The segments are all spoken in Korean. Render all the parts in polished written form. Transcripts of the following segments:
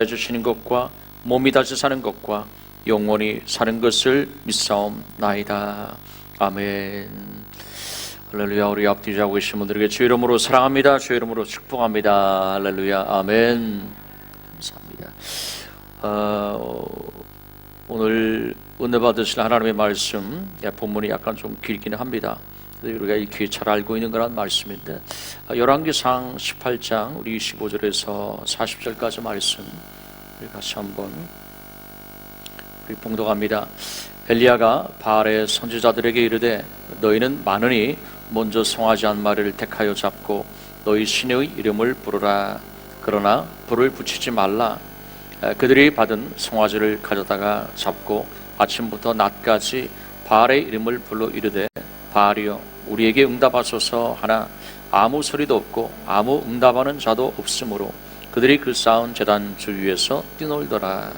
해주시는 것과 몸이 다시 사는 것과 영원히 사는 것을 믿사옵나이다. 아멘. 할렐루야. 우리 앞뒤 자고 계신 분들에게 주 이름으로 사랑합니다. 주 이름으로 축복합니다. 할렐루야. 아멘. 감사합니다. 오늘 은혜 받으실 하나님의 말씀, 본문이 약간 좀 길기는 합니다. 우리가 익히 잘 알고 있는 그런 말씀인데, 열왕기상 18장 우리 25절에서 40절까지 말씀 우리 같이 한번 우리 봉독합니다. 엘리야가 바알의 선지자들에게 이르되 너희는 많으니 먼저 성하지 한 마리를 택하여 잡고 너희 신의 이름을 부르라. 그러나 불을 붙이지 말라. 그들이 받은 송아지를 가져다가 잡고 아침부터 낮까지 바알의 이름을 불러 이르되 바알이여 우리에게 응답하소서 하나 아무 소리도 없고 아무 응답하는 자도 없으므로 그들이 그 쌓은 제단 주위에서 뛰놀더라.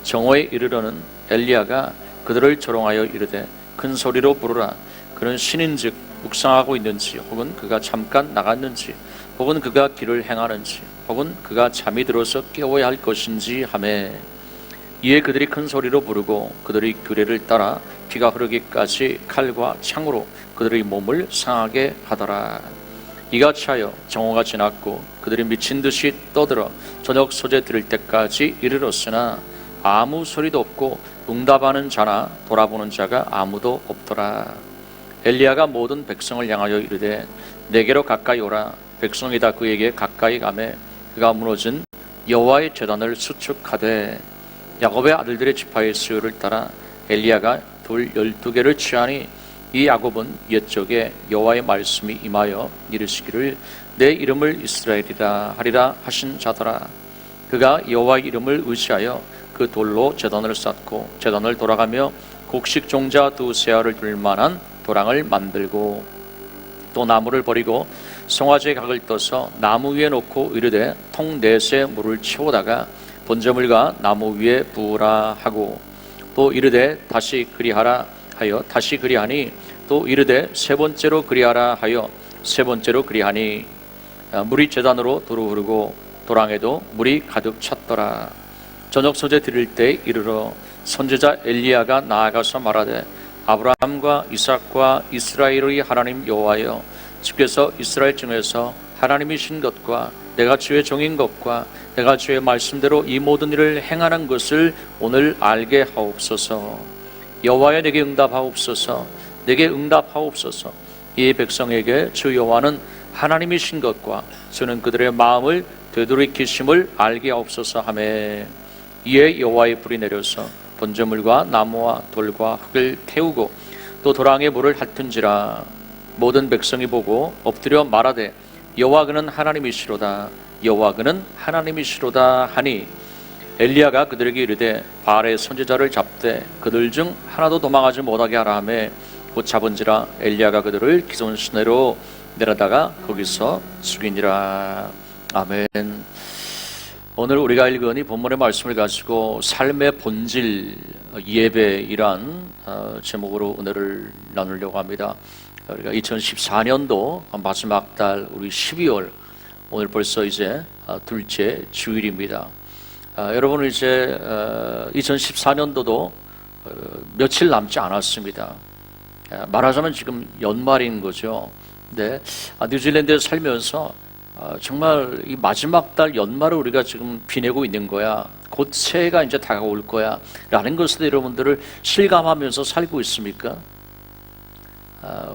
정오에 이르러는 엘리야가 그들을 조롱하여 이르되 큰 소리로 부르라. 그는 신인즉 묵상하고 있는지 혹은 그가 잠깐 나갔는지 혹은 그가 길을 행하는지 혹은 그가 잠이 들어서 깨워야 할 것인지 하매 이에 그들이 큰 소리로 부르고 그들이 규례를 따라 피가 흐르기까지 칼과 창으로 그들의 몸을 상하게 하더라. 이같이 하여 정오가 지났고 그들이 미친 듯이 떠들어 저녁 소재 들을 때까지 이르렀으나 아무 소리도 없고 응답하는 자나 돌아보는 자가 아무도 없더라. 엘리야가 모든 백성을 향하여 이르되 내게로 가까이 오라. 백성이 다 그에게 가까이 가매 그가 무너진 여호와의 제단을 수축하되 야곱의 아들들의 지파의 수요를 따라 엘리야가 돌 12개를 취하니 이 야곱은 옛적에 여호와의 말씀이 임하여 이르시기를 내 이름을 이스라엘이라 하리라 하신 자더라. 그가 여호와의 이름을 의지하여 그 돌로 제단을 쌓고 제단을 돌아가며 곡식 종자 두세 알을 둘 만한 도랑을 만들고 또 나무를 버리고 송아지의 각을 떠서 나무 위에 놓고 이르되 통 넷에 물을 채우다가 번제물과 나무 위에 부으라 하고 또 이르되 다시 그리하라 하여 다시 그리하니 또 이르되 세 번째로 그리하라 하여 세 번째로 그리하니 물이 제단으로 두루 흐르고 도랑에도 물이 가득 찼더라. 저녁 소재 드릴 때 이르러 선지자 엘리야가 나아가서 말하되 아브라함과 이삭과 이스라엘의 하나님 여호와여 주께서 이스라엘 중에서 하나님이신 것과 내가 주의 종인 것과 내가 주의 말씀대로 이 모든 일을 행하는 것을 오늘 알게 하옵소서. 여호와여 내게 응답하옵소서. 내게 응답하옵소서. 이 백성에게 주 여호와는 하나님이신 것과 주는 그들의 마음을 되돌이키심을 알게 하옵소서 하매 이에 여호와의 불이 내려서 번제물과 나무와 돌과 흙을 태우고 또 도랑에 물을 핥은지라. 모든 백성이 보고 엎드려 말하되 여호와 그는 하나님이시로다. 여호와 그는 하나님이시로다 하니 엘리야가 그들에게 이르되 바알의 선지자를 잡되 그들 중 하나도 도망하지 못하게 하라 하매 곧 잡은지라. 엘리야가 그들을 기손 시내로 내려다가 거기서 죽이니라. 아멘. 오늘 우리가 읽은 이 본문의 말씀을 가지고 삶의 본질 예배이란 제목으로 은혜를 나누려고 합니다. 우리가 2014년도 마지막 달 우리 12월 오늘 벌써 이제 둘째 주일입니다. 여러분 이제 2014년도도 며칠 남지 않았습니다. 말하자면 지금 연말인 거죠. 네, 뉴질랜드에 살면서 정말 이 마지막 달 연말을 우리가 지금 비내고 있는 거야. 곧 새해가 이제 다가올 거야 라는 것을 여러분들을 실감하면서 살고 있습니까?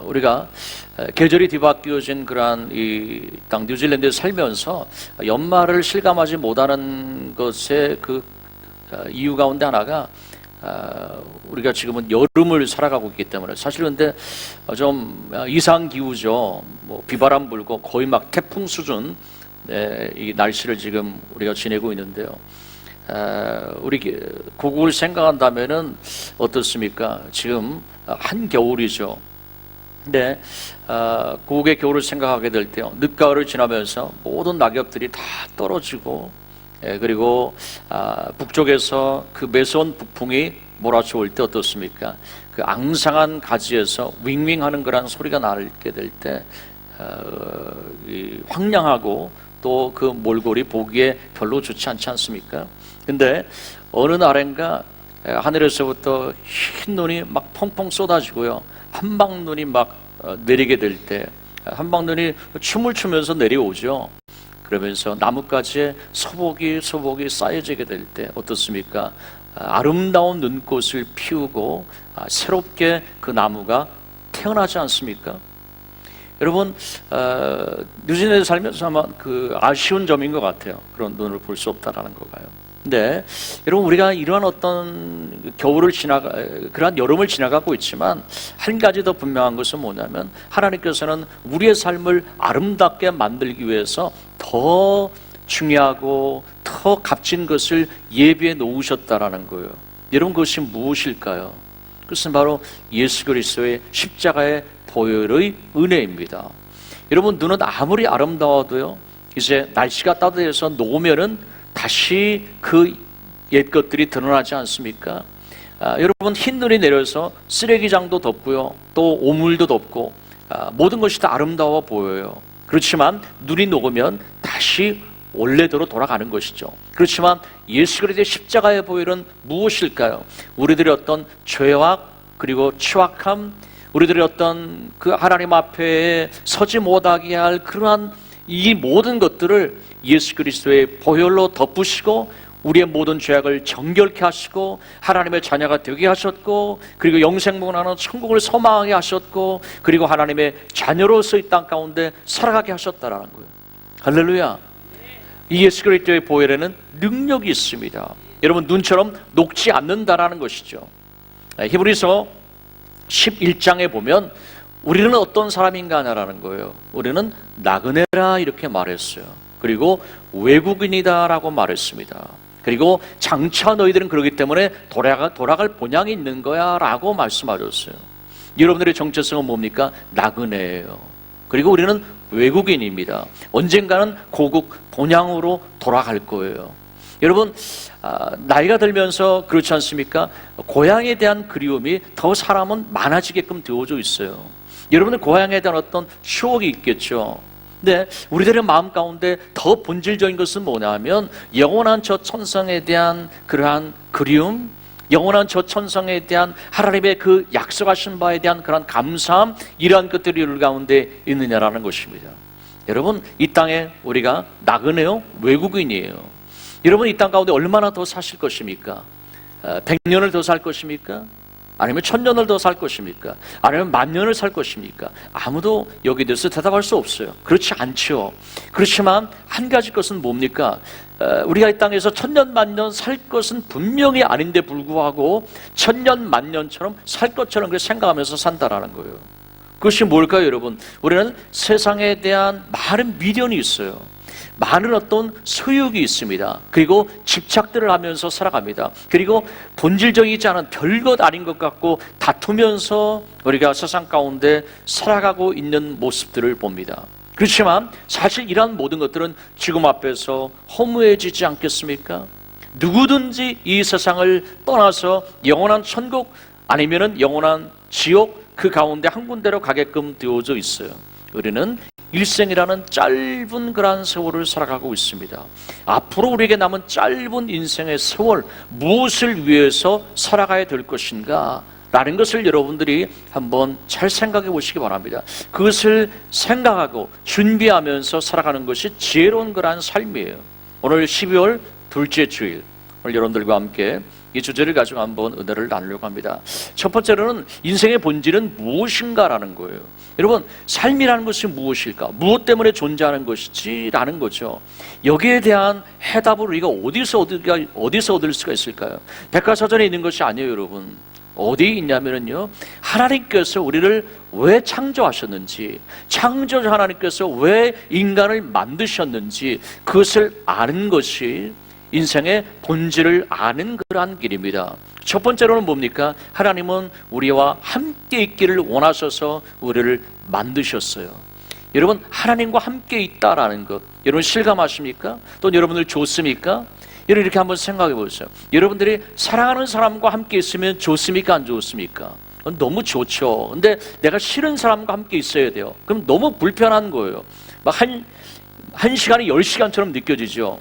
우리가 계절이 뒤바뀌어진 그러한 이 땅 뉴질랜드에 살면서 연말을 실감하지 못하는 것의 그 이유 가운데 하나가 우리가 지금은 여름을 살아가고 있기 때문에 사실 근데 좀 이상기후죠. 뭐 비바람 불고 거의 막 태풍 수준 이 날씨를 지금 우리가 지내고 있는데요. 우리 고국을 생각한다면은 어떻습니까? 지금 한겨울이죠. 근데 고국의 겨울을 생각하게 될 때요, 늦가을을 지나면서 모든 낙엽들이 다 떨어지고 그리고 북쪽에서 그 매서운 북풍이 몰아쳐올 때 어떻습니까? 그 앙상한 가지에서 윙윙하는 그런 소리가 나게 될 때 황량하고 또 그 몰골이 보기에 별로 좋지 않지 않습니까? 근데 어느 날인가 하늘에서부터 흰 눈이 막 펑펑 쏟아지고요, 한방눈이 막 내리게 될 때, 한방눈이 춤을 추면서 내려오죠. 그러면서 나뭇가지에 소복이 쌓여지게 될 때 어떻습니까? 아름다운 눈꽃을 피우고 새롭게 그 나무가 태어나지 않습니까? 여러분, 뉴질랜드 살면서 아마 그 아쉬운 점인 것 같아요. 그런 눈을 볼 수 없다라는 거가요. 근데 여러분, 우리가 이러한 어떤 겨울을 그러한 여름을 지나가고 있지만 한 가지 더 분명한 것은 뭐냐면, 하나님께서는 우리의 삶을 아름답게 만들기 위해서 더 중요하고 더 값진 것을 예비해 놓으셨다라는 거예요. 여러분, 그것이 무엇일까요? 그것은 바로 예수 그리스도의 십자가의 보혈의 은혜입니다. 여러분, 눈은 아무리 아름다워도요, 이제 날씨가 따뜻해서 녹으면은 다시 그 옛 것들이 드러나지 않습니까? 여러분, 흰 눈이 내려서 쓰레기장도 덮고요, 또 오물도 덮고, 모든 것이 다 아름다워 보여요. 그렇지만 눈이 녹으면 다시 원래대로 돌아가는 것이죠. 그렇지만 예수 그리스도의 십자가의 보혈은 무엇일까요? 우리들의 어떤 죄악, 그리고 추악함, 우리들의 어떤 그 하나님 앞에 서지 못하게 할 그러한 이 모든 것들을 예수 그리스도의 보혈로 덮으시고, 우리의 모든 죄악을 정결케 하시고, 하나님의 자녀가 되게 하셨고, 그리고 영생문하는 천국을 소망하게 하셨고, 그리고 하나님의 자녀로서 이 땅 가운데 살아가게 하셨다라는 거예요. 할렐루야. 이 예수 그리스도의 보혈에는 능력이 있습니다. 여러분, 눈처럼 녹지 않는다라는 것이죠. 히브리서 11장에 보면 우리는 어떤 사람인가 하냐라는 거예요. 우리는 나그네라 이렇게 말했어요. 그리고 외국인이다라고 말했습니다. 그리고 장차 너희들은 그러기 때문에 돌아갈 본향이 있는 거야 라고 말씀하셨어요. 여러분들의 정체성은 뭡니까? 나그네예요. 그리고 우리는 외국인입니다. 언젠가는 고국 본향으로 돌아갈 거예요. 여러분, 나이가 들면서 그렇지 않습니까? 고향에 대한 그리움이 더 사람은 많아지게끔 되어져 있어요. 여러분들 고향에 대한 어떤 추억이 있겠죠. 근데 우리들의 마음 가운데 더 본질적인 것은 뭐냐면, 영원한 저 천성에 대한 그러한 그리움, 영원한 저 천성에 대한 하나님의 그 약속하신 바에 대한 그런 감사함, 이러한 것들이 우리 가운데 있느냐라는 것입니다. 여러분, 이 땅에 우리가 나그네요, 외국인이에요. 여러분, 이 땅 가운데 얼마나 더 사실 것입니까? 100년을 더 살 것입니까? 아니면 1000년을 더 살 것입니까? 아니면 10,000년을 살 것입니까? 아무도 여기에 대해서 대답할 수 없어요. 그렇지 않죠. 그렇지만 한 가지 것은 뭡니까? 우리가 이 땅에서 1000년, 10,000년 살 것은 분명히 아닌데 불구하고 1000년, 10,000년처럼 살 것처럼 그렇게 생각하면서 산다라는 거예요. 그것이 뭘까요, 여러분? 우리는 세상에 대한 많은 미련이 있어요. 많은 어떤 소욕이 있습니다. 그리고 집착들을 하면서 살아갑니다. 그리고 본질적이지 않은 별것 아닌 것 같고 다투면서 우리가 세상 가운데 살아가고 있는 모습들을 봅니다. 그렇지만 사실 이러한 모든 것들은 지금 앞에서 허무해지지 않겠습니까? 누구든지 이 세상을 떠나서 영원한 천국 아니면은 영원한 지옥, 그 가운데 한 군데로 가게끔 되어져 있어요. 우리는 일생이라는 짧은 그러한 세월을 살아가고 있습니다. 앞으로 우리에게 남은 짧은 인생의 세월, 무엇을 위해서 살아가야 될 것인가 라는 것을 여러분들이 한번 잘 생각해 보시기 바랍니다. 그것을 생각하고 준비하면서 살아가는 것이 지혜로운 그러한 삶이에요. 오늘 12월 둘째 주일, 오늘 여러분들과 함께 이 주제를 가지고 한번 은혜를 나누려고 합니다. 첫 번째로는 인생의 본질은 무엇인가라는 거예요. 여러분, 삶이라는 것이 무엇일까? 무엇 때문에 존재하는 것이지? 라는 거죠. 여기에 대한 해답을 우리가 어디서 얻을 수가 있을까요? 백과사전에 있는 것이 아니에요, 여러분. 어디에 있냐면요, 하나님께서 우리를 왜 창조하셨는지, 창조자 하나님께서 왜 인간을 만드셨는지 그것을 아는 것이 인생의 본질을 아는 그러한 길입니다. 첫 번째로는 뭡니까? 하나님은 우리와 함께 있기를 원하셔서 우리를 만드셨어요. 여러분, 하나님과 함께 있다라는 것, 여러분 실감하십니까? 또 여러분들 좋습니까? 여러분 이렇게 한번 생각해 보세요. 여러분들이 사랑하는 사람과 함께 있으면 좋습니까? 안 좋습니까? 너무 좋죠. 근데 내가 싫은 사람과 함께 있어야 돼요. 그럼 너무 불편한 거예요. 1시간이 10시간처럼 느껴지죠.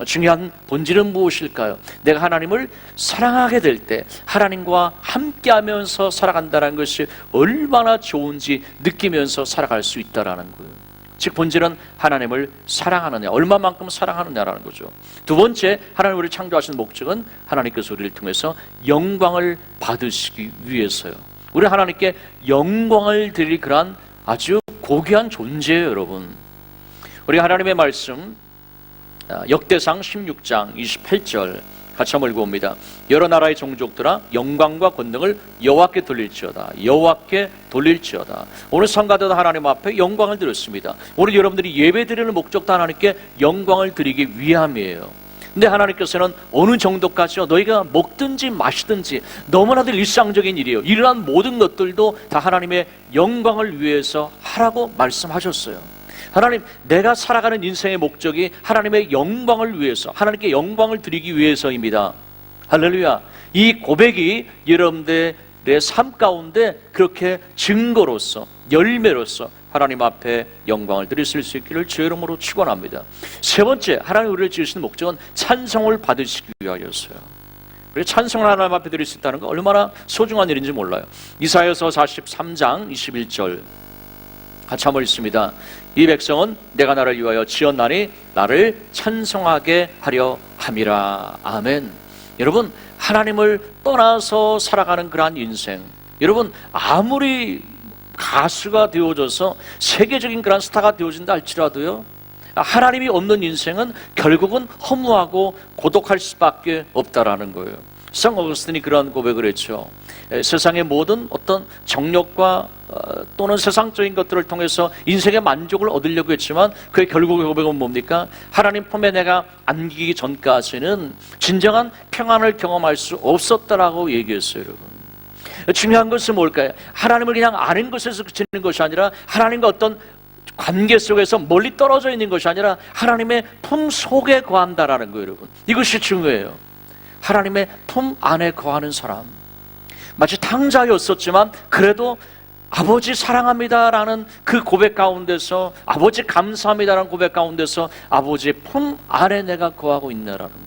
중요한 본질은 무엇일까요? 내가 하나님을 사랑하게 될 때 하나님과 함께하면서 살아간다는 것이 얼마나 좋은지 느끼면서 살아갈 수 있다는 거예요. 즉 본질은 하나님을 사랑하느냐, 얼마만큼 사랑하느냐라는 거죠. 두 번째, 하나님 우리를 창조하신 목적은 하나님께서 우리를 통해서 영광을 받으시기 위해서요. 우리 하나님께 영광을 드릴 그러한 아주 고귀한 존재예요, 여러분. 우리 하나님의 말씀 역대상 16장 28절 같이 한번 읽어봅니다. 여러 나라의 종족들아 영광과 권능을 여호와께 돌릴지어다. 여호와께 돌릴지어다. 오늘 성가대도 하나님 앞에 영광을 드렸습니다. 오늘 여러분들이 예배드리는 목적도 하나님께 영광을 드리기 위함이에요. 근데 하나님께서는 어느 정도까지요? 너희가 먹든지 마시든지 너무나도 일상적인 일이에요. 이러한 모든 것들도 다 하나님의 영광을 위해서 하라고 말씀하셨어요. 하나님, 내가 살아가는 인생의 목적이 하나님의 영광을 위해서, 하나님께 영광을 드리기 위해서입니다. 할렐루야. 이 고백이 여러분들의 삶 가운데 그렇게 증거로서, 열매로서 하나님 앞에 영광을 드릴 수 있기를 주의 이름으로 축원합니다. 세 번째, 하나님 우리를 지으신 목적은 찬송을 받으시기 위하여서요. 그리고 찬송을 하나님 앞에 드릴 수 있다는 거 얼마나 소중한 일인지 몰라요. 이사야서 43장 21절 같이 한번 읽습니다. 이 백성은 내가 나를 위하여 지었나니 나를 찬송하게 하려 함이라. 아멘. 여러분, 하나님을 떠나서 살아가는 그러한 인생, 여러분 아무리 가수가 되어져서 세계적인 그런 스타가 되어진다 할지라도요, 하나님이 없는 인생은 결국은 허무하고 고독할 수밖에 없다라는 거예요. 성 어거스틴이 그런 고백을 했죠. 세상의 모든 어떤 정욕과 또는 세상적인 것들을 통해서 인생의 만족을 얻으려고 했지만 그의 결국의 고백은 뭡니까? 하나님 품에 내가 안기기 전까지는 진정한 평안을 경험할 수 없었다라고 얘기했어요, 여러분. 중요한 것은 뭘까요? 하나님을 그냥 아는 것에서 그치는 것이 아니라 하나님과 어떤 관계 속에서 멀리 떨어져 있는 것이 아니라 하나님의 품 속에 거한다라는 거예요, 여러분. 이것이 중요해요. 하나님의 품 안에 거하는 사람, 마치 탕자였었지만 그래도 아버지 사랑합니다라는 그 고백 가운데서, 아버지 감사합니다라는 고백 가운데서 아버지의 품 안에 내가 거하고 있네라는 거예요.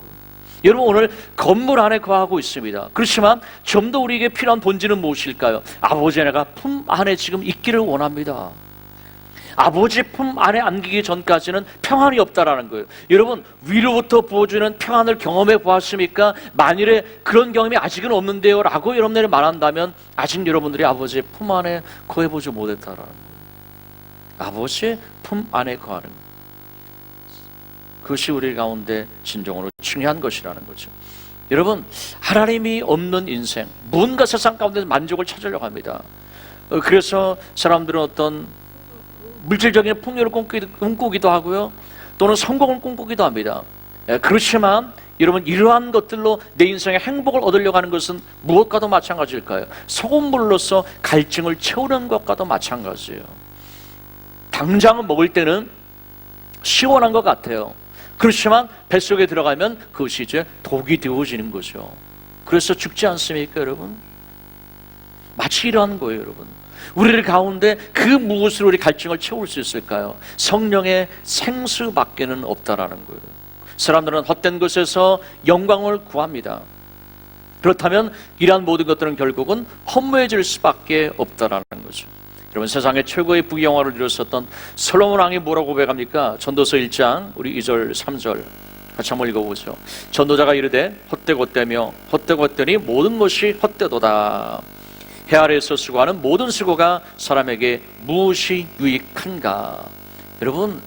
여러분, 오늘 건물 안에 거하고 있습니다. 그렇지만 좀 더 우리에게 필요한 본질은 무엇일까요? 아버지 내가 품 안에 지금 있기를 원합니다. 아버지 품 안에 안기기 전까지는 평안이 없다라는 거예요. 여러분, 위로부터 부어주는 평안을 경험해 보았습니까? 만일에 그런 경험이 아직은 없는데요 라고 여러분들이 말한다면 아직 여러분들이 아버지의 품 안에 거해보지 못했다라는 거예요. 아버지의 품 안에 거하는 것, 그것이 우리 가운데 진정으로 중요한 것이라는 거죠. 여러분, 하나님이 없는 인생, 뭔가 세상 가운데 만족을 찾으려고 합니다. 그래서 사람들은 어떤 물질적인 풍요를 꿈꾸기도 하고요, 또는 성공을 꿈꾸기도 합니다. 그렇지만 여러분, 이러한 것들로 내 인생의 행복을 얻으려고 하는 것은 무엇과도 마찬가지일까요? 소금물로서 갈증을 채우는 것과도 마찬가지예요. 당장 먹을 때는 시원한 것 같아요. 그렇지만 뱃속에 들어가면 그것이 이제 독이 되어지는 거죠. 그래서 죽지 않습니까, 여러분? 마치 이러한 거예요, 여러분. 우리를 가운데 그 무엇으로 우리 갈증을 채울 수 있을까요? 성령의 생수밖에는 없다라는 거예요. 사람들은 헛된 것에서 영광을 구합니다. 그렇다면 이러한 모든 것들은 결국은 허무해질 수밖에 없다라는 거죠. 여러분, 세상의 최고의 부귀영화를 이뤘었던 솔로몬 왕이 뭐라고 고백합니까? 전도서 1장 우리 2절 3절 같이 한번 읽어보죠. 전도자가 이르되 헛되고 헛되니 모든 것이 헛되도다. 해 아래에서 수고하는 모든 수고가 사람에게 무엇이 유익한가? 여러분,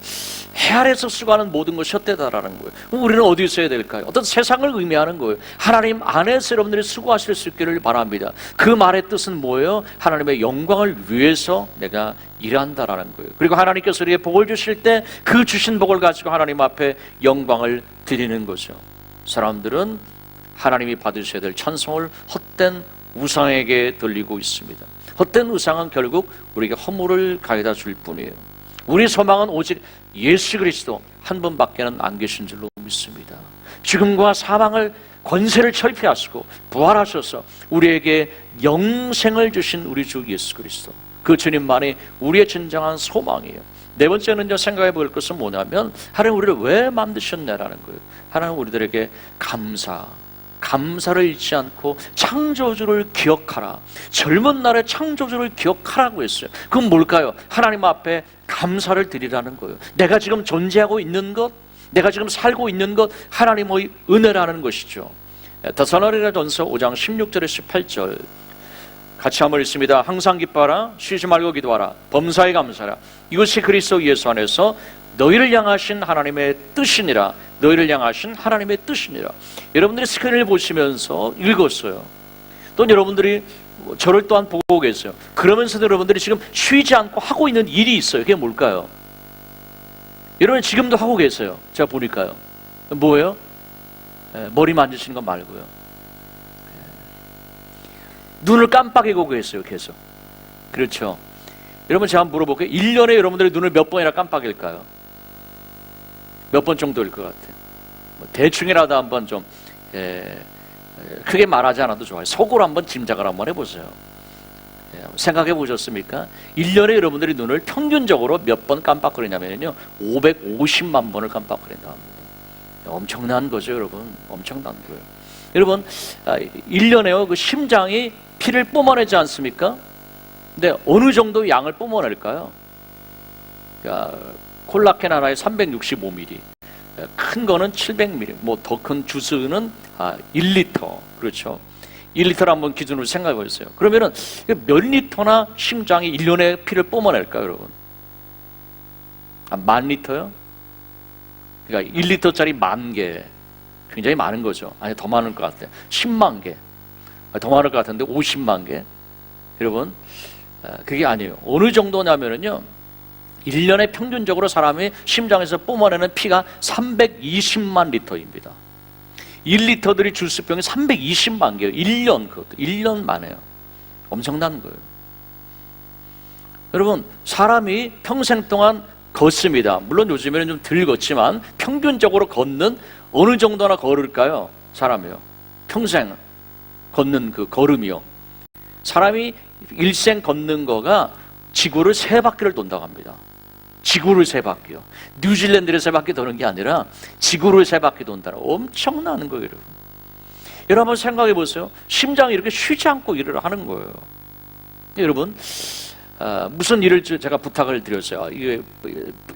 해 아래에서 수고하는 모든 것이 헛되다라는 거예요. 그럼 우리는 어디 있어야 될까요? 어떤 세상을 의미하는 거예요. 하나님 안에서 여러분들이 수고하실 수 있기를 바랍니다. 그 말의 뜻은 뭐예요? 하나님의 영광을 위해서 내가 일한다라는 거예요. 그리고 하나님께서 우리에게 복을 주실 때 그 주신 복을 가지고 하나님 앞에 영광을 드리는 거죠. 사람들은 하나님이 받으셔야 될 찬송을 헛된 우상에게 돌리고 있습니다. 헛된 우상은 결국 우리에게 허물을 가져다 줄 뿐이에요. 우리 소망은 오직 예수 그리스도 한 분밖에는 안 계신 줄로 믿습니다. 죽음과 사망을 권세를 철폐하시고 부활하셔서 우리에게 영생을 주신 우리 주 예수 그리스도, 그 주님만이 우리의 진정한 소망이에요. 네 번째는요, 생각해 볼 것은 뭐냐면 하나님 우리를 왜 만드셨냐라는 거예요. 하나님 우리들에게 감사를 잊지 않고 창조주를 기억하라. 젊은 날의 창조주를 기억하라고 했어요. 그건 뭘까요? 하나님 앞에 감사를 드리라는 거예요. 내가 지금 존재하고 있는 것, 내가 지금 살고 있는 것, 하나님의 은혜라는 것이죠. 데살로니가전서 5장 16절에 18절 같이 한번 읽습니다. 항상 기뻐하라, 쉬지 말고 기도하라, 범사에 감사하라. 이것이 그리스도 예수 안에서 너희를 향하신 하나님의 뜻이니라. 너희를 향하신 하나님의 뜻이니라. 여러분들이 스크린을 보시면서 읽었어요. 또 여러분들이 저를 또한 보고 계세요. 그러면서도 여러분들이 지금 쉬지 않고 하고 있는 일이 있어요. 그게 뭘까요? 여러분 지금도 하고 계세요. 제가 보니까요. 뭐예요? 머리 만지시는 거 말고요. 눈을 깜빡이고 계세요. 계속. 그렇죠. 여러분 제가 한번 물어볼게요. 1년에 여러분들이 눈을 몇 번이나 깜빡일까요? 몇 번 정도일 것 같아요. 대충이라도 한번 좀 크게 말하지 않아도 좋아요. 속으로 한번 짐작을 한번 해보세요. 생각해 보셨습니까? 1년에 여러분들이 눈을 평균적으로 몇 번 깜빡거리냐면요 550만 번을 깜빡거린다 합니다. 엄청난 거죠, 여러분. 엄청난 거예요. 여러분 1년에요 그 심장이 피를 뿜어내지 않습니까? 근데 어느 정도 양을 뿜어낼까요? 그러니까 콜라겐 하나에 365ml, 큰 거는 700ml, 뭐 더 큰 주스는 1리터, 그렇죠? 1리터를 한번 기준으로 생각해 보세요. 그러면은 몇 리터나 심장이 1년에 피를 뿜어낼까요, 여러분? 10,000리터요? 그러니까 1리터짜리 10,000개, 굉장히 많은 거죠. 아니 더 많을 것 같아요. 10만 개, 더 많을 것 같은데 50만 개. 여러분 그게 아니에요. 어느 정도냐면은요 1년에 평균적으로 사람이 심장에서 뿜어내는 피가 320만 리터입니다. 1리터들이 주스병이 320만 개예요. 1년, 그것도 1년 만에요. 엄청난 거예요. 여러분 사람이 평생 동안 걷습니다. 물론 요즘에는 좀 덜 걷지만 평균적으로 걷는 어느 정도나 걸을까요? 사람이요. 평생 걷는 그 걸음이요. 사람이 일생 걷는 거가 지구를 3바퀴를 돈다고 합니다. 지구를 3바퀴요. 뉴질랜드를 3바퀴 도는 게 아니라 지구를 3바퀴 돈다라. 엄청난 거예요, 여러분. 여러분 한번 생각해 보세요. 심장이 이렇게 쉬지 않고 일을 하는 거예요. 여러분 무슨 일을 제가 부탁을 드렸어요. 이게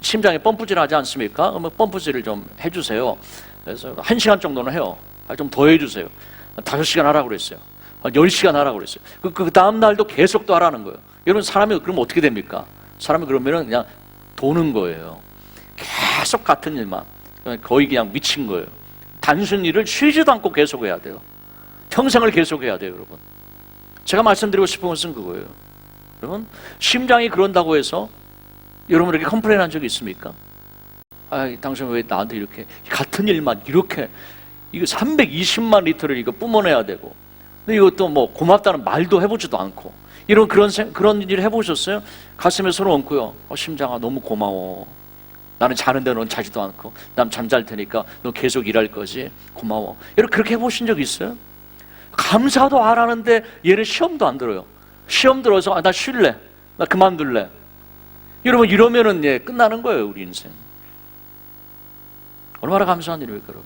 심장에 펌프질 하지 않습니까? 그러면 펌프질을 좀 해주세요. 그래서 1시간 정도는 해요. 좀 더 해주세요. 5시간 하라고 그랬어요. 10시간 하라고 그랬어요. 그 다음 날도 계속 또 하라는 거예요. 여러분 사람이 그러면 어떻게 됩니까? 사람이 그러면은 그냥 도는 거예요. 계속 같은 일만. 거의 그냥 미친 거예요. 단순 일을 쉬지도 않고 계속 해야 돼요. 평생을 계속 해야 돼요, 여러분. 제가 말씀드리고 싶은 것은 그거예요. 여러분, 심장이 그런다고 해서 여러분에게 컴플레인 한 적이 있습니까? 당신 왜 나한테 이렇게 같은 일만 이렇게 이거 320만 리터를 이거 뿜어내야 되고, 근데 이것도 뭐 고맙다는 말도 해보지도 않고 이런 그런 일 해보셨어요? 가슴에 손을 얹고요. 심장아 너무 고마워. 나는 자는데 넌 자지도 않고 난 잠잘 테니까 너 계속 일할 거지. 고마워. 여러분 그렇게 해보신 적 있어요? 감사도 안 하는데 얘는 시험도 안 들어요. 시험 들어서 나 쉴래. 나 그만둘래. 여러분 이러면은 끝나는 거예요, 우리 인생. 얼마나 감사한 일입니까, 여러분?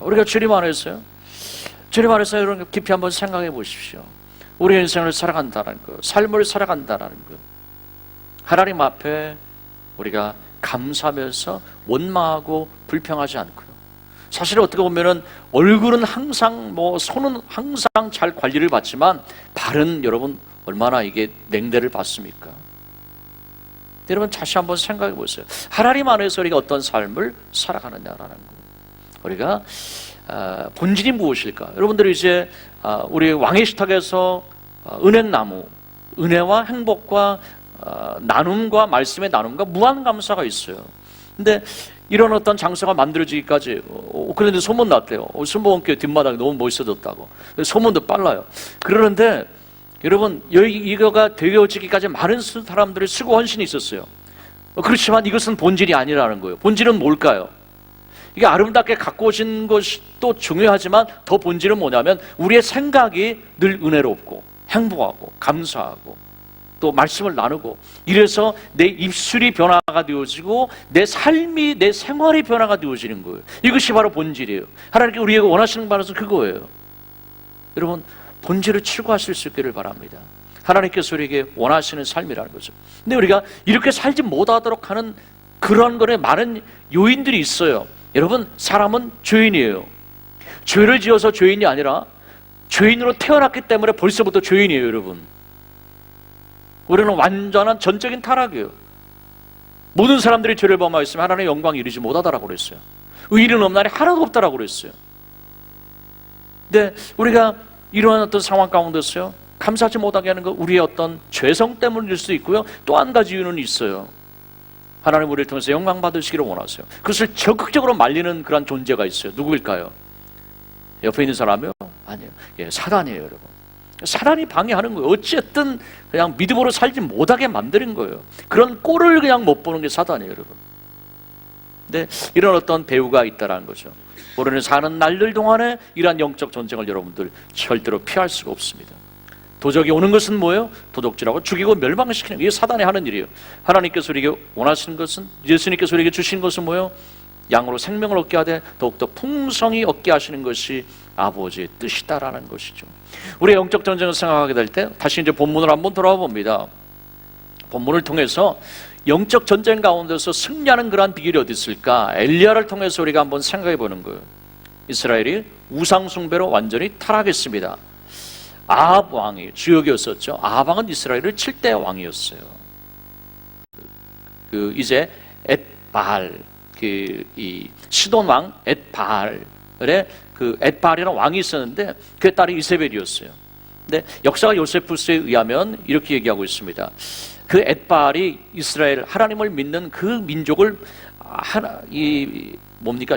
우리가 주님 안에서요. 주님 안에서 여러분 깊이 한번 생각해 보십시오. 우리 인생을 살아간다는 것, 삶을 살아간다는 것, 하나님 앞에 우리가 감사하면서 원망하고 불평하지 않고요. 사실 어떻게 보면은 얼굴은 항상 손은 항상 잘 관리를 받지만 발은 여러분 얼마나 이게 냉대를 받습니까? 여러분 다시 한번 생각해 보세요. 하나님 안에서 우리가 어떤 삶을 살아가느냐라는 거. 우리가 본질이 무엇일까? 여러분들이 이제 우리 왕의 식탁에서 은행나무, 은혜와 행복과 나눔과 말씀의 나눔과 무한 감사가 있어요. 근데 이런 어떤 장소가 만들어지기까지 그런데 소문 났대요. 순복음교회 뒷마당이 너무 멋있어졌다고. 소문도 빨라요. 그러는데 여러분 이거가 되어지기까지 많은 사람들의 수고 헌신이 있었어요. 그렇지만 이것은 본질이 아니라는 거예요. 본질은 뭘까요? 이게 아름답게 갖고 오신 것도 중요하지만 더 본질은 뭐냐면 우리의 생각이 늘 은혜롭고 행복하고 감사하고 또 말씀을 나누고, 이래서 내 입술이 변화가 되어지고 내 삶이, 내 생활이 변화가 되어지는 거예요. 이것이 바로 본질이에요. 하나님께 우리에게 원하시는 바는 그거예요. 여러분, 본질을 추구하실 수 있기를 바랍니다. 하나님께서 우리에게 원하시는 삶이라는 거죠. 근데 우리가 이렇게 살지 못하도록 하는 그런 거에 많은 요인들이 있어요. 여러분, 사람은 죄인이에요. 죄를 지어서 죄인이 아니라 죄인으로 태어났기 때문에 벌써부터 죄인이에요, 여러분. 우리는 완전한 전적인 타락이에요. 모든 사람들이 죄를 범하였으면 하나님의 영광에 이르지 못하다라고 그랬어요. 의인은 없나니 하나도 없다라고 그랬어요. 근데 우리가 이러한 어떤 상황 가운데서요, 감사하지 못하게 하는 건 우리의 어떤 죄성 때문일 수도 있고요, 또 한 가지 이유는 있어요. 하나님 우리를 통해서 영광 받으시기를 원하세요. 그것을 적극적으로 말리는 그런 존재가 있어요. 누구일까요? 옆에 있는 사람이요? 아니에요. 예, 사단이에요, 여러분. 사단이 방해하는 거예요. 어쨌든 그냥 믿음으로 살지 못하게 만드는 거예요. 그런 꼴을 그냥 못 보는 게 사단이에요, 여러분. 근데 이런 어떤 배우가 있다라는 거죠. 우리는 사는 날들 동안에 이러한 영적 전쟁을 여러분들 절대로 피할 수가 없습니다. 도적이 오는 것은 뭐예요? 도둑질하고 죽이고 멸망시키는, 이게 사단이 하는 일이에요. 하나님께서 우리에게 원하시는 것은, 예수님께서 우리에게 주신 것은 뭐예요? 양으로 생명을 얻게 하되 더욱더 풍성히 얻게 하시는 것이 아버지의 뜻이다라는 것이죠. 우리 영적 전쟁을 생각하게 될 때 다시 이제 본문을 한번 돌아와 봅니다. 본문을 통해서 영적 전쟁 가운데서 승리하는 그러한 비결이 어디 있을까? 엘리야를 통해서 우리가 한번 생각해 보는 거예요. 이스라엘이 우상 숭배로 완전히 타락했습니다. 아합 왕이 주역이었었죠. 아합 왕은 이스라엘을 7대 왕이었어요. 이제 엣바알, 이 시돈 왕 엣바알의 엣바알이라는 왕이 있었는데 그의 딸이 이세벨이었어요. 근데 역사가 요세푸스에 의하면 이렇게 얘기하고 있습니다. 그 엣바알이 이스라엘, 하나님을 믿는 그 민족을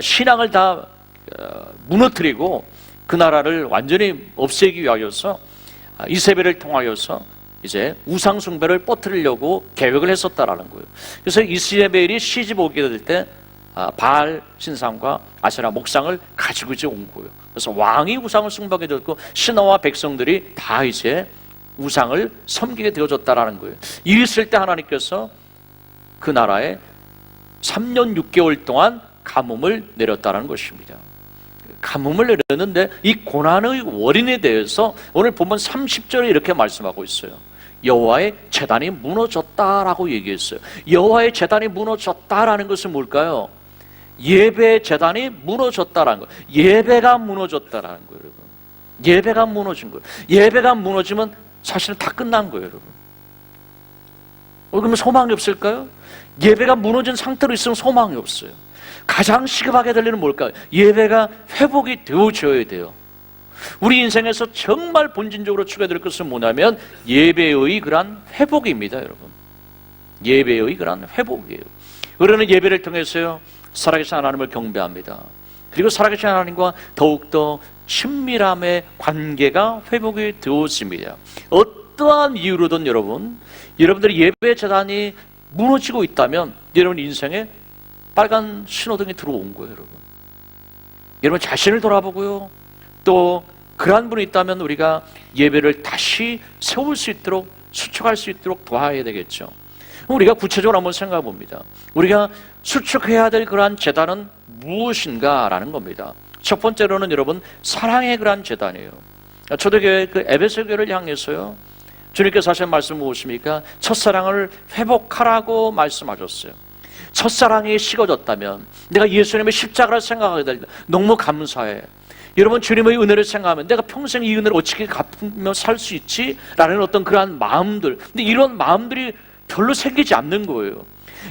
신앙을 다 무너뜨리고 그 나라를 완전히 없애기 위하여서 이세벨을 통하여서 이제 우상 숭배를 뻗뜨리려고 계획을 했었다라는 거예요. 그래서 이세벨이 시집 오게 될 때 바알 신상과 아세라 목상을 가지고 이제 온 거예요. 그래서 왕이 우상을 숭배하게 되었고 신하와 백성들이 다 이제 우상을 섬기게 되어졌다라는 거예요. 이랬을 때 하나님께서 그 나라에 3년 6개월 동안 가뭄을 내렸다는 것입니다. 가뭄을 내렸는데 이 고난의 원인에 대해서 오늘 본문 30절에 이렇게 말씀하고 있어요. 여호와의 제단이 무너졌다라고 얘기했어요. 여호와의 제단이 무너졌다라는 것은 뭘까요? 예배의 제단이 무너졌다라는 거예요. 예배가 무너졌다라는 거예요, 여러분. 예배가 무너진 거예요. 예배가 무너지면 사실은 다 끝난 거예요, 여러분. 그러면 소망이 없을까요? 예배가 무너진 상태로 있으면 소망이 없어요. 가장 시급하게 될 일은 뭘까요? 예배가 회복이 되어져야 돼요. 우리 인생에서 정말 본질적으로 추가해야 될 것은 뭐냐면 예배의 그러한 회복입니다, 여러분. 예배의 그러한 회복이에요. 우리는 예배를 통해서요, 살아계신 하나님을 경배합니다. 그리고 살아계신 하나님과 더욱더 친밀함의 관계가 회복이 되었습니다. 어떠한 이유로든 여러분들이 예배 재단이 무너지고 있다면 여러분 인생에 빨간 신호등이 들어온 거예요, 여러분. 여러분 자신을 돌아보고요, 또 그러한 분이 있다면 우리가 예배를 다시 세울 수 있도록, 수축할 수 있도록 도와야 되겠죠. 우리가 구체적으로 한번 생각해 봅니다. 우리가 수축해야 될 그러한 재단은 무엇인가라는 겁니다. 첫 번째로는 여러분 사랑의 그러한 재단이에요. 초대교회 그 에베소 교회를 향해서요, 주님께서 하신 말씀 무엇입니까? 첫사랑을 회복하라고 말씀하셨어요. 첫사랑이 식어졌다면, 내가 예수님의 십자가를 생각하게 될 때 너무 감사해. 여러분 주님의 은혜를 생각하면 내가 평생 이 은혜를 어떻게 갚으며 살 수 있지? 라는 어떤 그러한 마음들, 근데 이런 마음들이 별로 생기지 않는 거예요.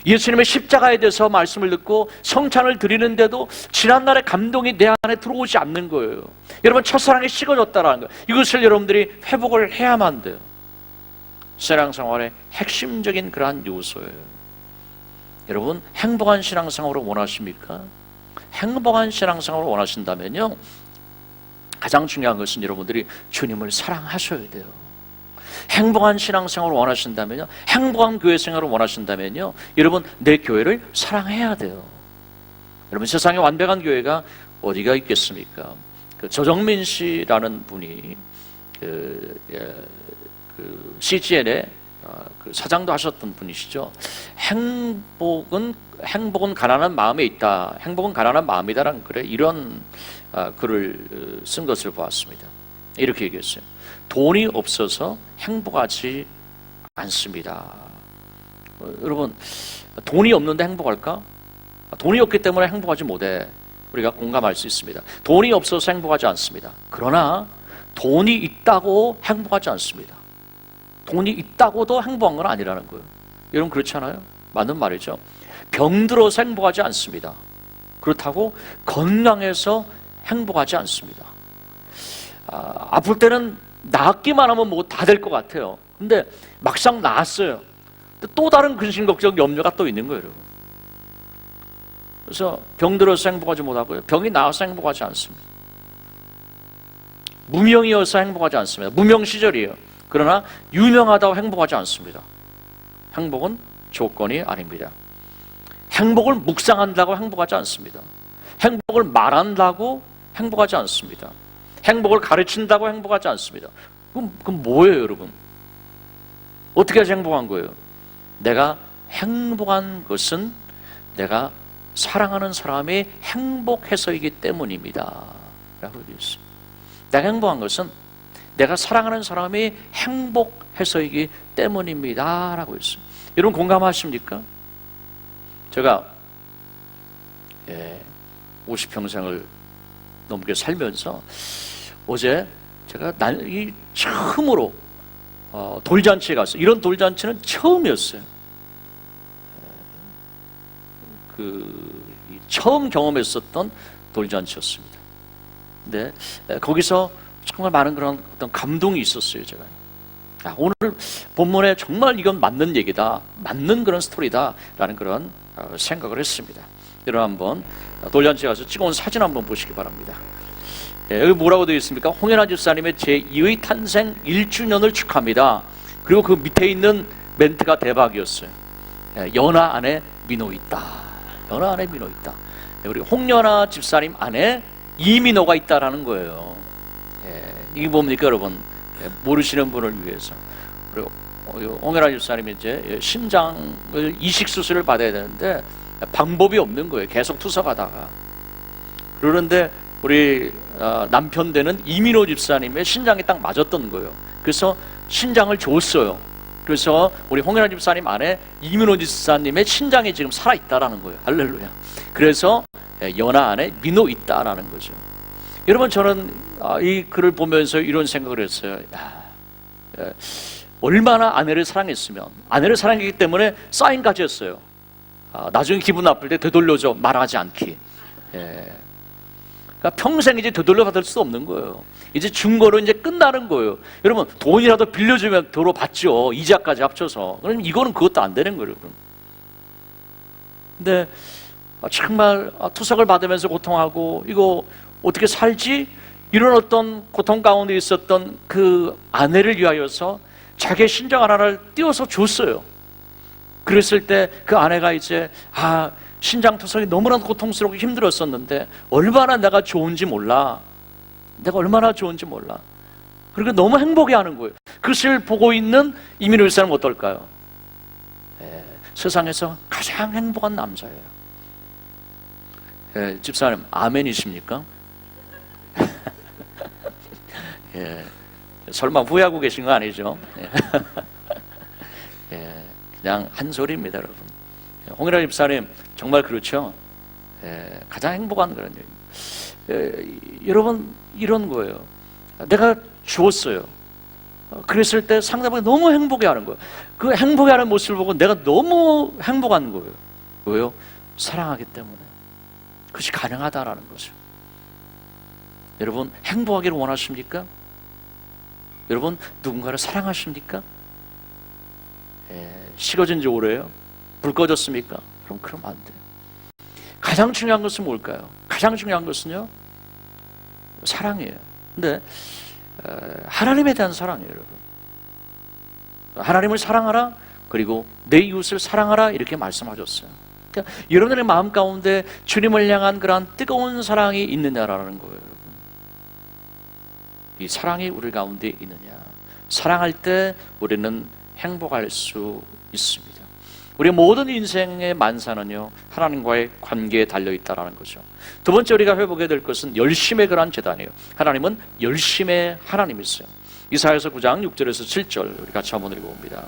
예수님의 십자가에 대해서 말씀을 듣고 성찬을 드리는데도 지난날의 감동이 내 안에 들어오지 않는 거예요. 여러분 첫사랑이 식어졌다는 거예요. 이것을 여러분들이 회복을 해야만 돼요. 신앙생활의 핵심적인 그러한 요소예요. 여러분 행복한 신앙생활을 원하십니까? 행복한 신앙생활을 원하신다면요, 가장 중요한 것은 여러분들이 주님을 사랑하셔야 돼요. 행복한 신앙생활을 원하신다면요, 행복한 교회 생활을 원하신다면요, 여러분 내 교회를 사랑해야 돼요. 여러분 세상에 완벽한 교회가 어디가 있겠습니까? 저정민 씨라는 분이 CGN의 그 사장도 하셨던 분이시죠. 행복은 가난한 마음에 있다. 행복은 가난한 마음이다라는 글에 이런 글을 쓴 것을 보았습니다. 이렇게 얘기했어요. 돈이 없어서 행복하지 않습니다. 여러분, 돈이 없는데 행복할까? 돈이 없기 때문에 행복하지 못해. 우리가 공감할 수 있습니다. 돈이 없어서 행복하지 않습니다. 그러나 돈이 있다고 행복하지 않습니다. 돈이 있다고도 행복한 건 아니라는 거예요. 여러분 그렇지 않아요? 맞는 말이죠. 병들어서 행복하지 않습니다. 그렇다고 건강해서 행복하지 않습니다. 아플 때는 낫기만 하면 뭐 다 될 것 같아요. 근데 막상 나았어요. 또 다른 근심, 걱정, 염려가 또 있는 거예요, 여러분. 그래서 병들어서 행복하지 못하고요. 병이 나아서 행복하지 않습니다. 무명이어서 행복하지 않습니다. 무명 시절이에요. 그러나 유명하다고 행복하지 않습니다. 행복은 조건이 아닙니다. 행복을 묵상한다고 행복하지 않습니다. 행복을 말한다고 행복하지 않습니다. 행복을 가르친다고 행복하지 않습니다. 그럼 뭐예요, 여러분? 어떻게 해서 행복한 거예요? 내가 행복한 것은 내가 사랑하는 사람이 행복해서이기 때문입니다. 라고 얘기했어요. 내가 행복한 것은 내가 사랑하는 사람이 행복해서이기 때문입니다. 라고 했어요. 여러분 공감하십니까? 제가 50평생을 넘게 살면서 어제 제가 처음으로 돌잔치에 갔어요. 이런 돌잔치는 처음이었어요. 처음 경험했었던 돌잔치였습니다. 근데 거기서 정말 많은 그런 어떤 감동이 있었어요. 제가 오늘 본문에 정말 이건 맞는 얘기다, 맞는 그런 스토리다라는 그런 생각을 했습니다. 여러분 한번 돌잔치에 가서 찍어온 사진 한번 보시기 바랍니다. 여기 뭐라고 되어 있습니까? 홍연아 집사님의 제2의 탄생 1주년을 축하합니다. 그리고 그 밑에 있는 멘트가 대박이었어요. 연하 안에 민호 있다. 연하 안에 민호 있다. 우리 홍연아 집사님 안에 이민호가 있다라는 거예요. 이게 뭡니까, 여러분? 모르시는 분을 위해서. 그리고 홍연아 집사님이 이제 심장을 이식 수술을 받아야 되는데 방법이 없는 거예요. 계속 투석하다가. 그러는데 우리 남편 되는 이민호 집사님의 신장이 딱 맞았던 거예요. 그래서 신장을 줬어요. 그래서 우리 홍연아 집사님 안에 이민호 집사님의 신장이 지금 살아있다라는 거예요. 할렐루야. 그래서 연하 안에 민호 있다라는 거죠. 여러분 저는 이 글을 보면서 이런 생각을 했어요. 얼마나 아내를 사랑했으면, 아내를 사랑했기 때문에 사인까지 했어요. 나중에 기분 나쁠 때 되돌려줘, 말하지 않기. 그러니까 평생 이제 되돌려 받을 수 없는 거예요. 이제 준 거로 이제 끝나는 거예요. 여러분 돈이라도 빌려주면 도로 받죠. 이자까지 합쳐서. 그럼 이거는 그것도 안 되는 거예요, 여러분. 근데 정말 투석을 받으면서 고통하고 이거 어떻게 살지? 이런 어떤 고통 가운데 있었던 그 아내를 위하여서 자기의 신장 하나를 띄워서 줬어요. 그랬을 때 그 아내가 이제 신장 투석이 너무나도 고통스럽고 힘들었었는데 얼마나 내가 좋은지 몰라. 내가 얼마나 좋은지 몰라. 그리고 너무 행복해하는 거예요. 그것을 보고 있는 이민호 집사람은 어떨까요? 세상에서 가장 행복한 남자예요. 집사님 아멘이십니까? 설마 후회하고 계신 거 아니죠? 그냥 한 소리입니다, 여러분. 홍일아 집사님 정말 그렇죠? 가장 행복한 그런 얘기. 여러분 이런 거예요. 내가 주었어요. 그랬을 때 상대방이 너무 행복해하는 거예요. 그 행복해하는 모습을 보고 내가 너무 행복한 거예요. 왜요? 사랑하기 때문에. 그것이 가능하다라는 거죠. 여러분 행복하기를 원하십니까? 여러분 누군가를 사랑하십니까? 식어진 지 오래요? 불 꺼졌습니까? 그러면 안 돼요. 가장 중요한 것은 뭘까요? 가장 중요한 것은요 사랑이에요. 근데 하나님에 대한 사랑이에요, 여러분. 하나님을 사랑하라, 그리고 내 이웃을 사랑하라, 이렇게 말씀하셨어요. 그러니까 여러분의 마음 가운데 주님을 향한 그러한 뜨거운 사랑이 있느냐라는 거예요, 여러분. 이 사랑이 우리 가운데 있느냐. 사랑할 때 우리는 행복할 수 있습니다. 우리 모든 인생의 만사는요, 하나님과의 관계에 달려있다는 거죠. 두 번째 우리가 회복해야 될 것은 열심의 그런 재단이에요. 하나님은 열심의 하나님이세요. 이사야서 9장 6절에서 7절 우리 같이 한번 읽어봅니다.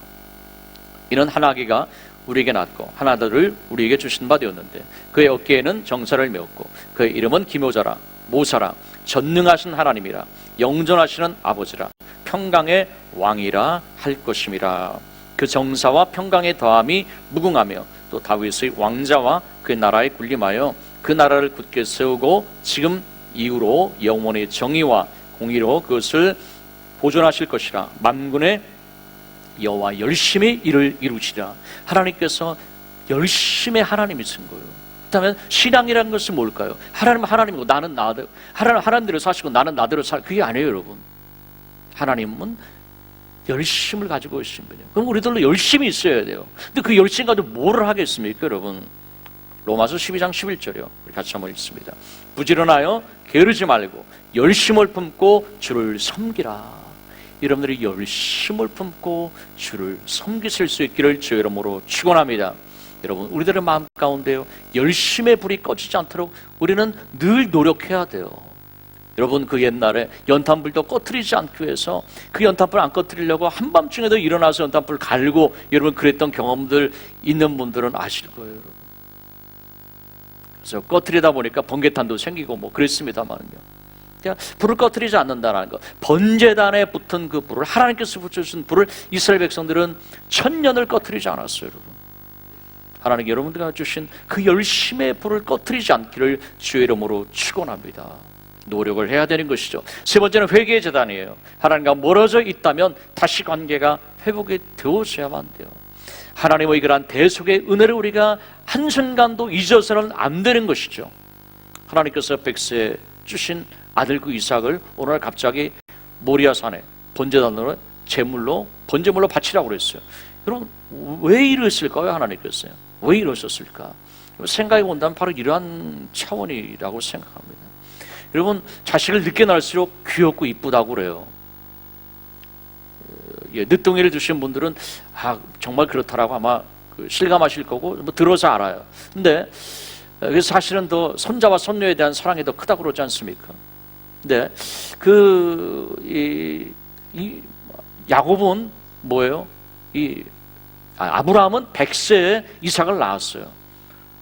이는 한 아기가 우리에게 낳고 한 아들을 우리에게 주신 바 되었는데 그의 어깨에는 정사를 메었고 그의 이름은 기묘자라 모사라 전능하신 하나님이라 영존하시는 아버지라 평강의 왕이라 할 것임이라. 그 정사와 평강의 더함이 무궁하며 또 다윗의 왕자와 그의 나라에 군림하여 그 나라를 굳게 세우고 지금 이후로 영원의 정의와 공의로 그것을 보존하실 것이라. 만군의 여호와 열심히 이를 이루시리라. 하나님께서 열심의 하나님이신 거예요. 그렇다면 신앙이라는 것은 뭘까요? 하나님은 하나님이고 나는 나대로, 하나님대로 사시고 나는 나대로 살, 그게 아니에요, 여러분. 하나님은 열심을 가지고 계신 분이에요. 그럼 우리들도 열심히 있어야 돼요. 근데 그 열심 가지고 뭐를 하겠습니까, 여러분? 로마서 12장 11절이요. 우리 같이 한번 읽습니다. 부지런하여 게으르지 말고 열심을 품고 주를 섬기라. 여러분들이 열심을 품고 주를 섬기실 수 있기를 주의 이름으로 축원합니다. 여러분, 우리들의 마음 가운데요, 열심의 불이 꺼지지 않도록 우리는 늘 노력해야 돼요. 여러분, 그 옛날에 연탄불도 꺼트리지 않기 위해서 그 연탄불 안 꺼트리려고 한밤중에도 일어나서 연탄불 갈고 여러분 그랬던 경험들 있는 분들은 아실 거예요, 여러분. 그래서 꺼트리다 보니까 번개탄도 생기고 뭐 그랬습니다만요. 불을 꺼트리지 않는다는 것, 번제단에 붙은 그 불을, 하나님께서 붙여주신 불을 이스라엘 백성들은 1000년을 꺼트리지 않았어요, 여러분. 하나님 여러분들과 주신 그 열심의 불을 꺼트리지 않기를 주의 이름으로 축원합니다. 노력을 해야 되는 것이죠. 세 번째는 회개의 재단이에요. 하나님과 멀어져 있다면 다시 관계가 회복이 되어져야만 돼요. 하나님의 그러한 대속의 은혜를 우리가 한순간도 잊어서는 안 되는 것이죠. 하나님께서 백세에 주신 아들 그 이삭을 오늘 갑자기 모리아산에 번제단으로 제물로 번제물로 바치라고 그랬어요. 여러분, 왜 이랬을까요? 하나님께서요. 왜 이러셨을까? 생각이 온다면 바로 이러한 차원이라고 생각합니다. 여러분, 자식을 늦게 낳을수록 귀엽고 이쁘다고 그래요. 늦둥이를 두신 분들은 정말 그렇다라고 아마 실감하실 거고 뭐 들어서 알아요. 근데 그래서 사실은 더 손자와 손녀에 대한 사랑이 더 크다고 그러지 않습니까? 근데 이 야곱은 뭐예요? 아브라함은 100세에 이삭을 낳았어요.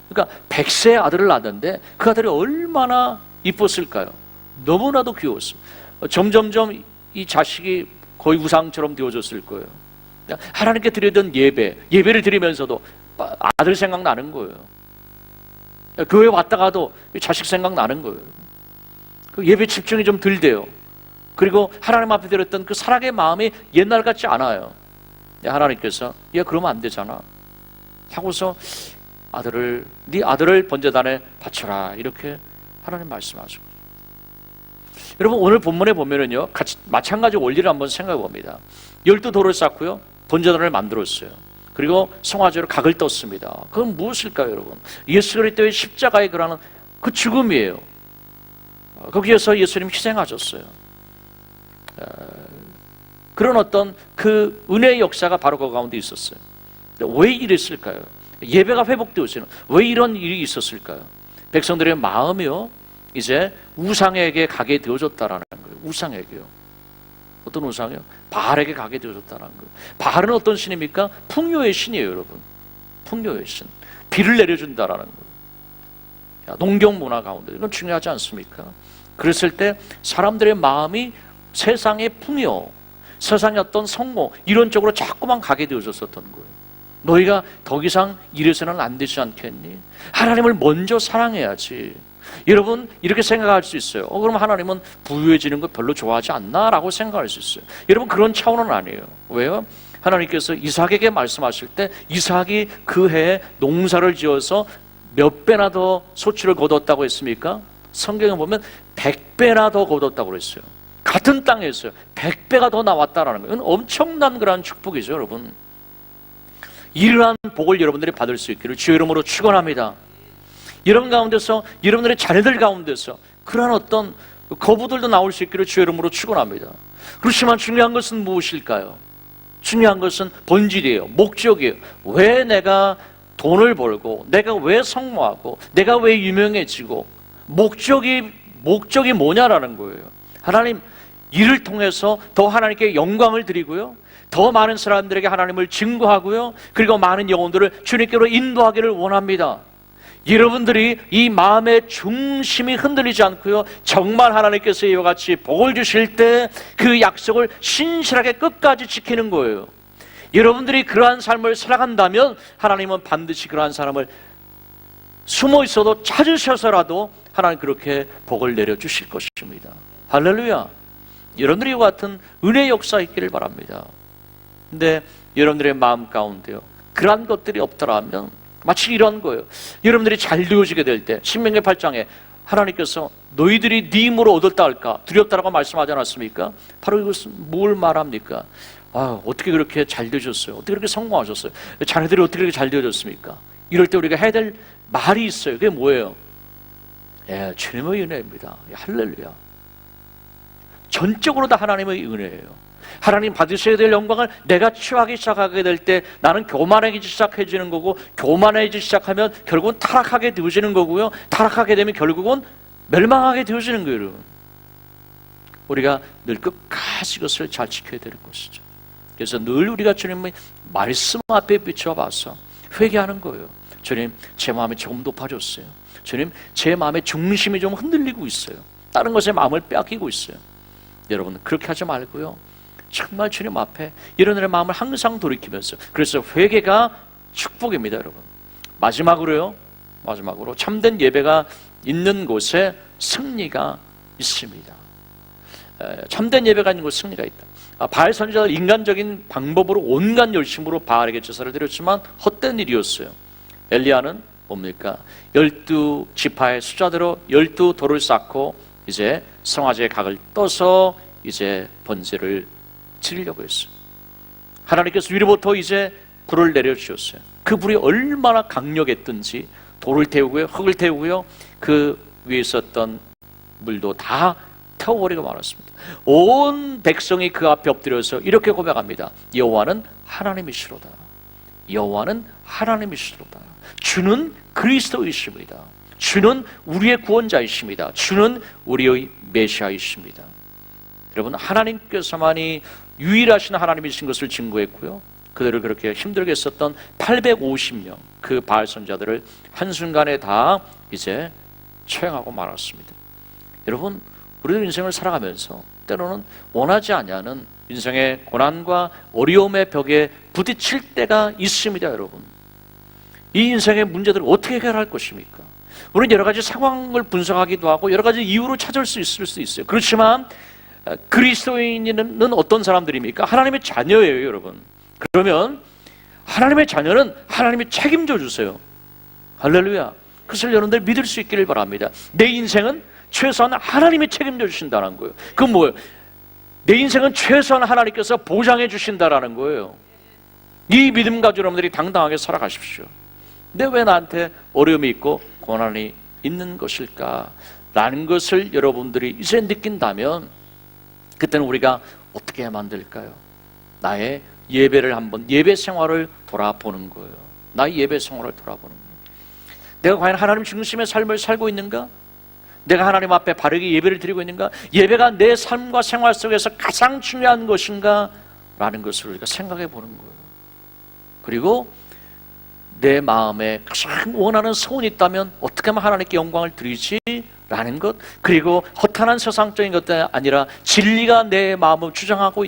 그러니까 100세의 아들을 낳았는데 그 아들이 얼마나 이뻤을까요? 너무나도 귀여웠어요. 점점점 이 자식이 거의 우상처럼 되어졌을 거예요. 하나님께 드리던 예배를 드리면서도 아들 생각나는 거예요. 교회 왔다가도 자식 생각나는 거예요. 그 예배 집중이 좀 덜 돼요. 그리고 하나님 앞에 드렸던 그 사랑의 마음이 옛날 같지 않아요. 하나님께서 그러면 안 되잖아 하고서 네 아들을 번제단에 바쳐라, 이렇게 하나님 말씀하시고. 여러분, 오늘 본문에 보면은요, 같이 마찬가지 원리를 한번 생각해 봅니다. 12돌을 쌓고요, 번제단을 만들었어요. 그리고 송아지로 각을 떴습니다. 그건 무엇일까요, 여러분? 예수 그리스도의 십자가의 그러한 그 죽음이에요. 거기에서 예수님 희생하셨어요. 그런 어떤 그 은혜의 역사가 바로 그 가운데 있었어요. 왜 이랬을까요? 예배가 회복되었어요. 왜 이런 일이 있었을까요? 백성들의 마음이요, 이제 우상에게 가게 되어졌다라는 거예요. 우상에게요. 어떤 우상이요? 바알에게 가게 되어졌다는 거예요. 바알은 어떤 신입니까? 풍요의 신이에요, 여러분. 풍요의 신. 비를 내려준다라는 거예요. 농경 문화 가운데 이건 중요하지 않습니까? 그랬을 때 사람들의 마음이 세상의 풍요, 세상의 어떤 성공 이런 쪽으로 자꾸만 가게 되어졌었던 거예요. 너희가 더 이상 이래서는 안 되지 않겠니? 하나님을 먼저 사랑해야지. 여러분, 이렇게 생각할 수 있어요. 그럼 하나님은 부유해지는 거 별로 좋아하지 않나? 라고 생각할 수 있어요. 여러분, 그런 차원은 아니에요. 왜요? 하나님께서 이삭에게 말씀하실 때 이삭이 그 해에 농사를 지어서 몇 배나 더 소출을 거뒀다고 했습니까? 성경에 보면 100배나 더 거뒀다고 그랬어요. 같은 땅에서요, 100배가 더 나왔다라는 거예요. 이건 엄청난 그런 축복이죠, 여러분. 이러한 복을 여러분들이 받을 수 있기를 주의 이름으로 축원합니다. 이런 가운데서, 여러분들의 자녀들 가운데서 그러한 어떤 거부들도 나올 수 있기를 주의 이름으로 축원합니다. 그렇지만 중요한 것은 무엇일까요? 중요한 것은 본질이에요. 목적이에요. 왜 내가 돈을 벌고, 내가 왜 성공하고, 내가 왜 유명해지고, 목적이 뭐냐라는 거예요. 하나님, 이를 통해서 더 하나님께 영광을 드리고요, 더 많은 사람들에게 하나님을 증거하고요, 그리고 많은 영혼들을 주님께로 인도하기를 원합니다. 여러분들이 이 마음의 중심이 흔들리지 않고요, 정말 하나님께서 이와 같이 복을 주실 때 그 약속을 신실하게 끝까지 지키는 거예요. 여러분들이 그러한 삶을 살아간다면 하나님은 반드시 그러한 사람을 숨어 있어도 찾으셔서라도 하나님 그렇게 복을 내려주실 것입니다. 할렐루야. 여러분들이 이와 같은 은혜의 역사 있기를 바랍니다. 근데 여러분들의 마음 가운데요, 그러한 것들이 없더라면 마치 이런 거예요. 여러분들이 잘 되어지게 될 때 신명기 8장에 하나님께서 너희들이 네 힘으로 얻었다 할까 두렵다라고 말씀하지 않았습니까? 바로 이것은 뭘 말합니까? 어떻게 그렇게 잘 되셨어요? 어떻게 그렇게 성공하셨어요? 자네들이 어떻게 그렇게 잘 되어졌습니까? 이럴 때 우리가 해야 될 말이 있어요. 그게 뭐예요? 주님의 은혜입니다. 할렐루야. 전적으로 다 하나님의 은혜예요. 하나님 받으셔야 될 영광을 내가 취하기 시작하게 될 때 나는 교만해지기 시작해지는 거고, 교만해지기 시작하면 결국은 타락하게 되어지는 거고요, 타락하게 되면 결국은 멸망하게 되어지는 거예요. 여러분, 우리가 늘 끝까지 이것을 잘 지켜야 되는 것이죠. 그래서 늘 우리가 주님의 말씀 앞에 비춰봐서 회개하는 거예요. 주님, 제 마음이 조금 높아졌어요. 주님, 제 마음의 중심이 좀 흔들리고 있어요. 다른 것에 마음을 빼앗기고 있어요. 여러분, 그렇게 하지 말고요, 정말 주님 앞에 이런 마음을 항상 돌이키면서, 그래서 회개가 축복입니다. 여러분, 마지막으로 참된 예배가 있는 곳에 승리가 있습니다. 참된 예배가 있는 곳에 승리가 있다. 바알 선지자들 인간적인 방법으로 온갖 열심으로 바알에게 제사를 드렸지만 헛된 일이었어요. 엘리야는 뭡니까? 12지파의 숫자대로 12돌을 쌓고 이제 성화제의 각을 떠서 이제 번제를 치려고 했어요. 하나님께서 위로부터 이제 불을 내려주셨어요. 그 불이 얼마나 강력했든지 돌을 태우고요, 흙을 태우고요, 그 위에 있었던 물도 다 태워버리고 말았습니다. 온 백성이 그 앞에 엎드려서 이렇게 고백합니다. 여호와는 하나님이시로다. 여호와는 하나님이시로다. 주는 그리스도이십니다. 주는 우리의 구원자이십니다. 주는 우리의 메시아이십니다. 여러분, 하나님께서만이 유일하신 하나님이신 것을 증거했고요, 그들을 그렇게 힘들게 했었던 850명 그 바알 선자들을 한순간에 다 이제 처형하고 말았습니다. 여러분, 우리들 인생을 살아가면서 때로는 원하지 아니하는 인생의 고난과 어려움의 벽에 부딪힐 때가 있습니다. 여러분, 이 인생의 문제들을 어떻게 해결할 것입니까? 우리는 여러 가지 상황을 분석하기도 하고 여러 가지 이유로 찾을 수 있을 수 있어요. 그렇지만 그리스도인은 어떤 사람들입니까? 하나님의 자녀예요. 여러분, 그러면 하나님의 자녀는 하나님이 책임져 주세요. 할렐루야. 그것을 여러분들 믿을 수 있기를 바랍니다. 내 인생은 최소한 하나님이 책임져 주신다는 거예요. 그건 뭐예요? 내 인생은 최소한 하나님께서 보장해 주신다라는 거예요. 이 믿음 가지고 여러분들이 당당하게 살아가십시오. 근데 왜 나한테 어려움이 있고 고난이 있는 것일까? 라는 것을 여러분들이 이제 느낀다면 그때는 우리가 어떻게 만들까요? 나의 예배를 한번, 예배 생활을 돌아보는 거예요. 나의 예배 생활을 돌아보는 거예요. 내가 과연 하나님 중심의 삶을 살고 있는가? 내가 하나님 앞에 바르게 예배를 드리고 있는가? 예배가 내 삶과 생활 속에서 가장 중요한 것인가? 라는 것을 우리가 생각해 보는 거예요. 그리고 내 마음에 가장 원하는 소원이 있다면 어떻게 하면 하나님께 영광을 드리지? 라는 것, 그리고 허탄한 세상적인 것들이 아니라 진리가 내 마음을 주장하고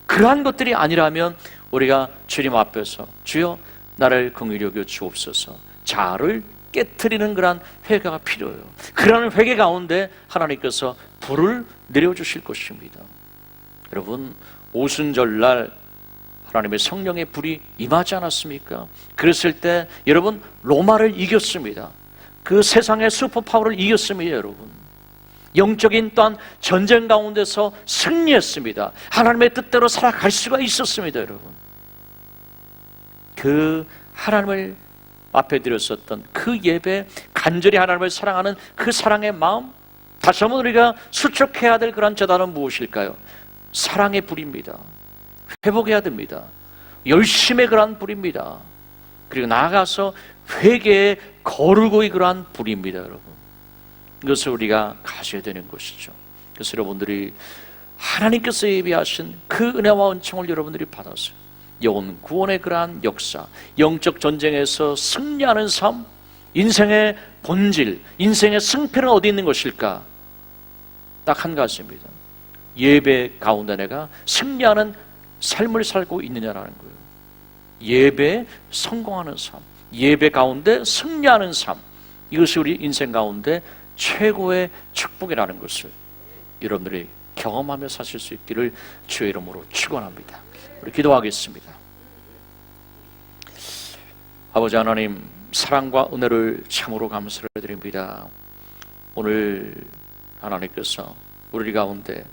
그러한 것들이 아니라면 우리가 주님 앞에서 주여 나를 긍휼히 여겨 주옵소서, 자아를 깨트리는 그러한 회개가 필요해요. 그러한 회개 가운데 하나님께서 불을 내려주실 것입니다. 여러분, 오순절날 하나님의 성령의 불이 임하지 않았습니까? 그랬을 때 여러분, 로마를 이겼습니다. 그 세상의 슈퍼파워를 이겼습니다. 여러분, 영적인 또한 전쟁 가운데서 승리했습니다. 하나님의 뜻대로 살아갈 수가 있었습니다. 여러분, 그 하나님을 앞에 드렸었던 그 예배, 간절히 하나님을 사랑하는 그 사랑의 마음, 다시 한번 우리가 수축해야 될 그런 재단은 무엇일까요? 사랑의 불입니다. 회복해야 됩니다. 열심의 그러한 불입니다. 그리고 나아가서 회개의 거룩의 그러한 불입니다, 여러분. 이것을 우리가 가져야 되는 것이죠. 그래서 여러분들이 하나님께서 예비하신 그 은혜와 은총을 여러분들이 받아서 영혼 구원의 그러한 역사, 영적 전쟁에서 승리하는 삶, 인생의 본질, 인생의 승패는 어디 있는 것일까? 딱 한 가지입니다. 예배 가운데 내가 승리하는 삶을 살고 있느냐라는 거예요. 예배에 성공하는 삶, 예배 가운데 승리하는 삶, 이것이 우리 인생 가운데 최고의 축복이라는 것을 여러분들이 경험하며 사실 수 있기를 주의 이름으로 축원합니다. 우리 기도하겠습니다. 아버지 하나님, 사랑과 은혜를 참으로 감사를 드립니다. 오늘 하나님께서 우리 가운데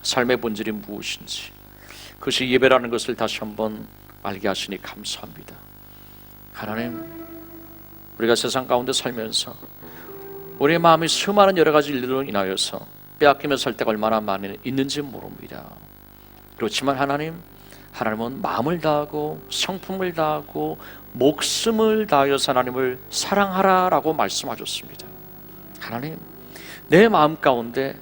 삶의 본질이 무엇인지, 그것이 예배라는 것을 다시 한번 알게 하시니 감사합니다. 하나님, 우리가 세상 가운데 살면서 우리의 마음이 수많은 여러 가지 일들로 인하여서 빼앗기며 살 때가 얼마나 많이 있는지 모릅니다. 그렇지만 하나님은 마음을 다하고 성품을 다하고 목숨을 다하여서 하나님을 사랑하라라고 말씀하셨습니다. 하나님, 내 마음 가운데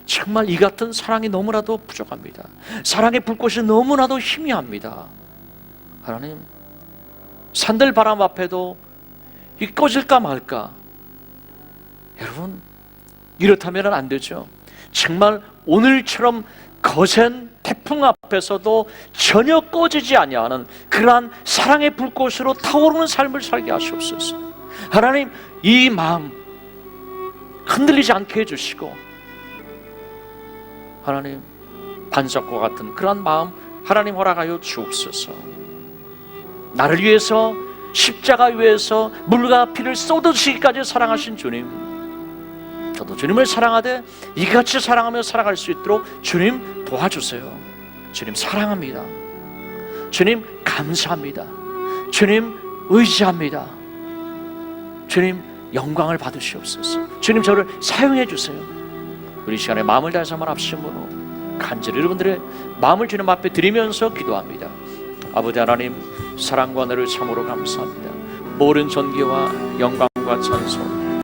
정말 이 같은 사랑이 너무나도 부족합니다. 사랑의 불꽃이 너무나도 희미합니다. 하나님, 산들 바람 앞에도 이 꺼질까 말까. 여러분, 이렇다면 안 되죠. 정말 오늘처럼 거센 태풍 앞에서도 전혀 꺼지지 아니하는 그러한 사랑의 불꽃으로 타오르는 삶을 살게 하시옵소서. 하나님, 이 마음 흔들리지 않게 해주시고, 하나님, 반석과 같은 그러한 마음 하나님 허락하여 주옵소서. 나를 위해서 십자가 위에서 물과 피를 쏟으시기까지 사랑하신 주님, 저도 주님을 사랑하되 이같이 사랑하며 살아갈 수 있도록 주님 도와주세요. 주님 사랑합니다. 주님 감사합니다. 주님 의지합니다. 주님 영광을 받으시옵소서. 주님 저를 사용해 주세요. 우리 시간에 마음을 다해서 한번 합심으로 간절히 여러분들의 마음을 주님 앞에 드리면서 기도합니다. 아버지 하나님, 사랑과 은혜를 참으로 감사합니다. 모든 존귀와 영광과 찬송